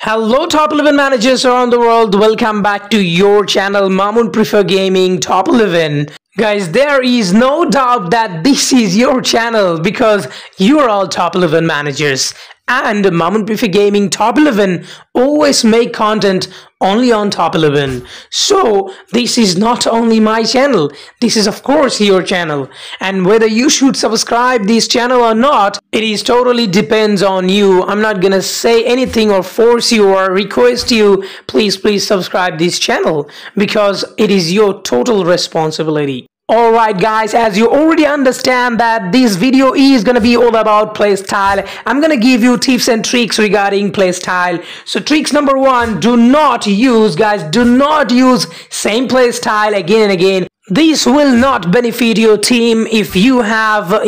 Hello top 11 managers around the world, welcome back to your channel Mamun Prefer Gaming Top 11. Guys, there is no doubt that this is your channel because you are all top 11 managers, and Mamun Prefer Gaming Top 11 always make content only on top 11. So this is not only my channel, this is of course your channel, and whether you should subscribe this channel or not, it is totally depends on you. I'm not gonna say anything or force you or request you please subscribe this channel because it is your total responsibility. Alright guys, as you already understand that this video is gonna be all about playstyle. I'm gonna give you tips and tricks regarding playstyle. So tricks number one, do not use same playstyle again and again. This will not benefit your team if you have,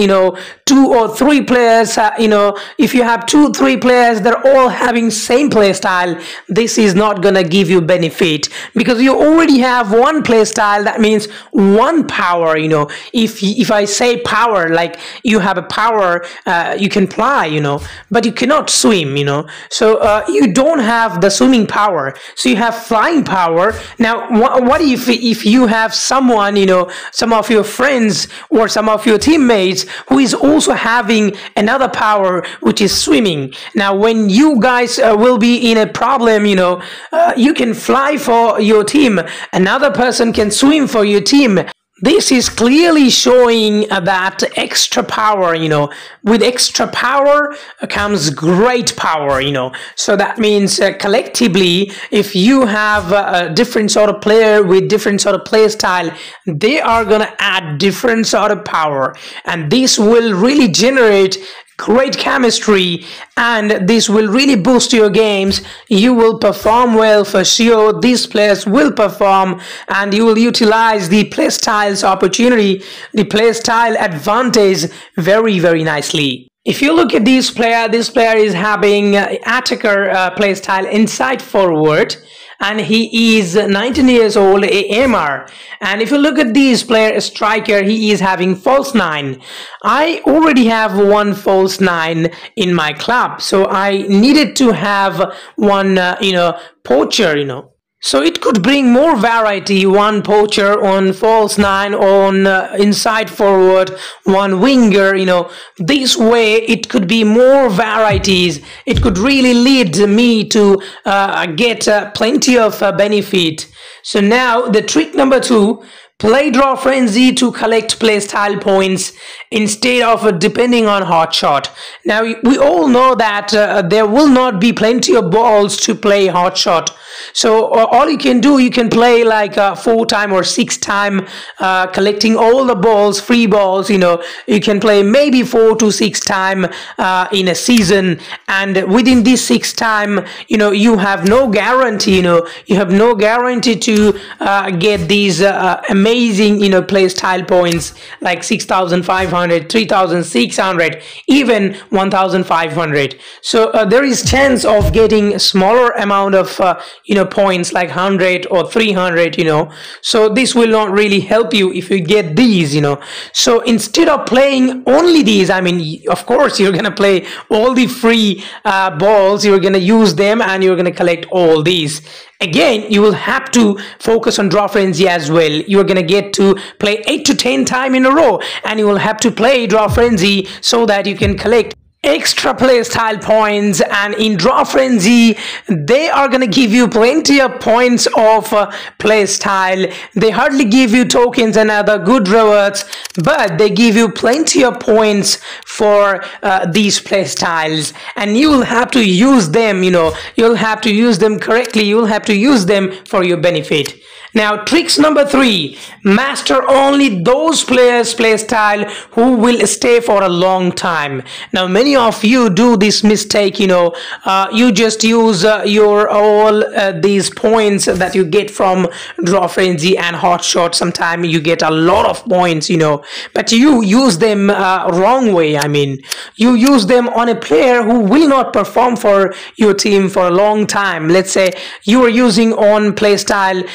two or three players, if you have 2-3 players that are all having same play style. This is not gonna give you benefit because you already have one play style. That means one power. If I say power, like you have a power, you can fly, but you cannot swim, so you don't have the swimming power, so you have flying power. Now what if you have someone, some of your friends or some of your teammates who is also having another power, which is swimming. Now when you guys will be in a problem, you can fly for your team, another person can swim for your team. This is clearly showing that extra power, with extra power comes great power, so that means collectively, if you have a different sort of player with different sort of play style, they are gonna add different sort of power, and this will really generate great chemistry, and this will really boost your games. You will perform well for sure. These players will perform, and you will utilize the playstyle's opportunity, the playstyle advantage very nicely. If you look at this player is having attacker playstyle inside forward, and he is 19 years old, AMR. And if you look at this player striker, he is having false 9. I already have one false 9 in my club, so I needed to have one poacher, so it could bring more variety, one poacher on false 9, on inside forward, one winger, this way it could be more varieties. It could really lead me to get plenty of benefit. So now the trick number 2, play draw frenzy to collect playstyle points instead of depending on hot shot. Now we all know that there will not be plenty of balls to play hot shot, so all you can do, you can play like 4-time or 6-time, collecting all the balls, free balls. You can play maybe 4 to 6 time in a season, and within this 6 time, you have no guarantee, you have no guarantee to get these amazing playstyle points like 6,500, 3,600, even 1,500. So there is chance of getting a smaller amount of points like 100 or 300, so this will not really help you if you get these, so instead of playing only these, of course you're gonna play all the free balls, you're gonna use them, and you're gonna collect all these. Again, you will have to focus on draw frenzy as well. You're gonna get to play 8 to 10 times in a row, and you will have to play draw frenzy so that you can collect extra playstyle points. And in draw frenzy, they are gonna give you plenty of points of playstyle. They hardly give you tokens and other good rewards, but they give you plenty of points for these playstyles, and you will have to use them. You'll have to use them correctly. You'll have to use them for your benefit. Now tricks number 3, master only those players playstyle who will stay for a long time. Now many of you do this mistake, you just use your all these points that you get from draw frenzy and hot shot. Sometimes you get a lot of points, but you use them wrong way. You use them on a player who will not perform for your team for a long time. Let's say you are using on playstyle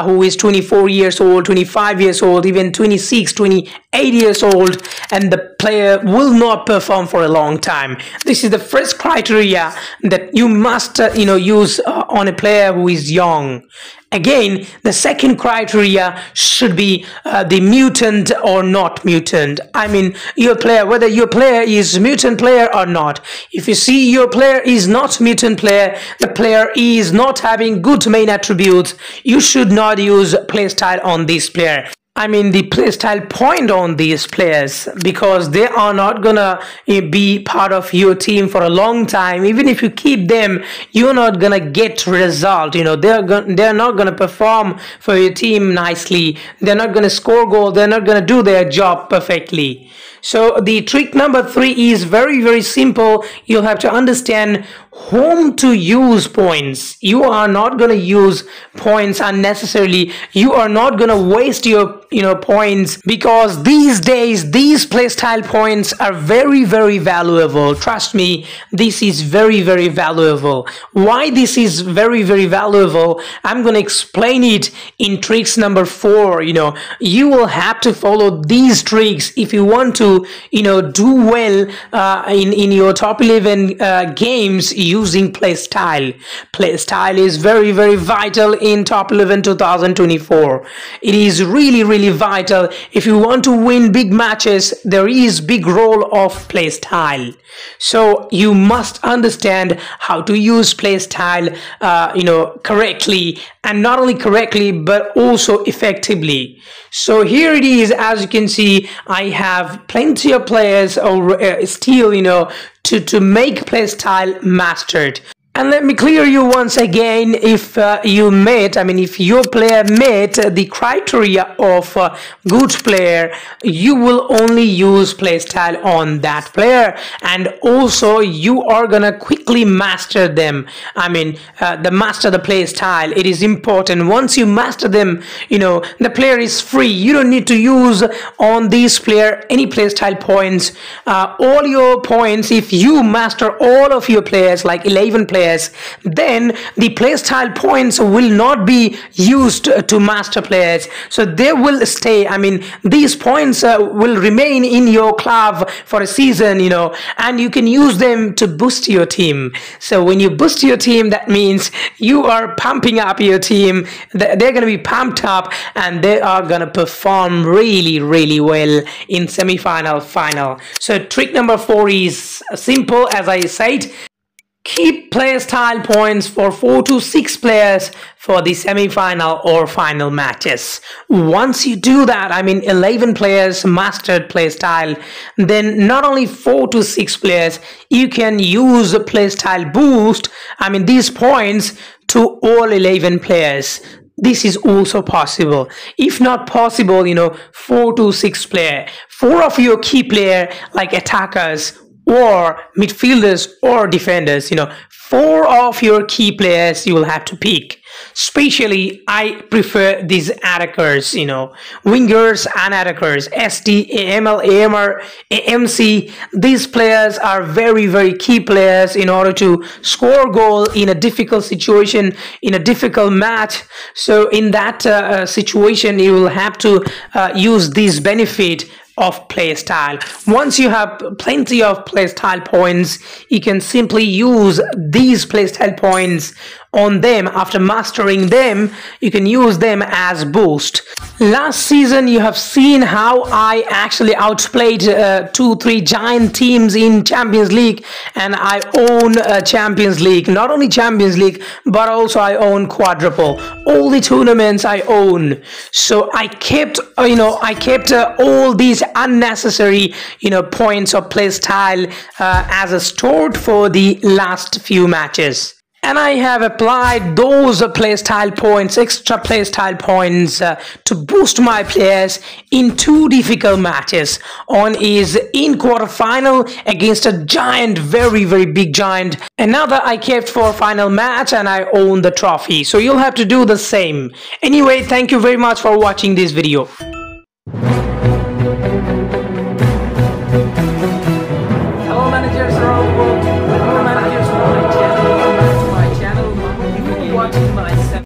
who who is 24 years old, 25 years old, even 26, 28 years old, and the player will not perform for a long time. This is the first criteria that you must use on a player who is young. Again, the second criteria should be the mutant or not mutant. I mean, your player, whether your player is mutant player or not. If you see your player is not mutant player, the player is not having good main attributes, you should not use playstyle on this player. I mean the playstyle point on these players, because they are not gonna be part of your team for a long time. Even if you keep them, you're not gonna get result. They're not gonna perform for your team nicely. They're not gonna score goals. They're not gonna do their job perfectly. So the trick number 3 is very simple. You'll have to understand whom to use points. You are not going to use points unnecessarily. You are not going to waste your points, because these days these playstyle points are very valuable. Trust me, this is very valuable. Why this is very valuable, I'm going to explain it in tricks number 4. You will have to follow these tricks if you want to do well in your top 11 games using playstyle. Playstyle is very vital in top 11 2024. It is really vital. If you want to win big matches, there is big role of playstyle. So you must understand how to use playstyle correctly, and not only correctly but also effectively. So here it is. As you can see, I have plenty of players still to make playstyle mastered. And let me clear you once again, if if your player met the criteria of good player, you will only use playstyle on that player, and also you are gonna quickly master them. Master the playstyle. It is important. Once you master them, the player is free. You don't need to use on this player any playstyle points. All your points, if you master all of your players, like 11 players, then the playstyle points will not be used to master players, so they will stay. These points will remain in your club for a season, and you can use them to boost your team. So when you boost your team, that means you are pumping up your team. They're going to be pumped up, and they are going to perform really well in semi-final, final. So trick number 4 is simple, as I said. Keep playstyle points for 4 to 6 players for the semi-final or final matches. Once you do that, 11 players mastered playstyle, then not only 4 to 6 players, you can use Playstyle Boost, these points, to all 11 players. This is also possible. If not possible, 4 to 6 player. 4 of your key player, like attackers or midfielders or defenders, 4 of your key players you will have to pick. Especially I prefer these attackers, wingers and attackers, SD, AML, AMR, AMC. These players are very key players in order to score goal in a difficult situation, in a difficult match. So in that situation, you will have to use this benefit of playstyle. Once you have plenty of playstyle points, you can simply use these playstyle points on them. After mastering them, you can use them as boost. Last season you have seen how I actually outplayed 2-3 giant teams in Champions League, and I own Champions League. Not only Champions League, but also I own quadruple. All the tournaments I own. So I kept all these unnecessary points of playstyle as a stored for the last few matches. And I have applied those playstyle points, extra playstyle points, to boost my players in 2 difficult matches. One is in quarterfinal against a giant, very big giant. Another I kept for final match, and I own the trophy. So you'll have to do the same. Anyway, thank you very much for watching this video. Hello managers around the world. Hello managers from my channel. Welcome back to my channel. You've been watching my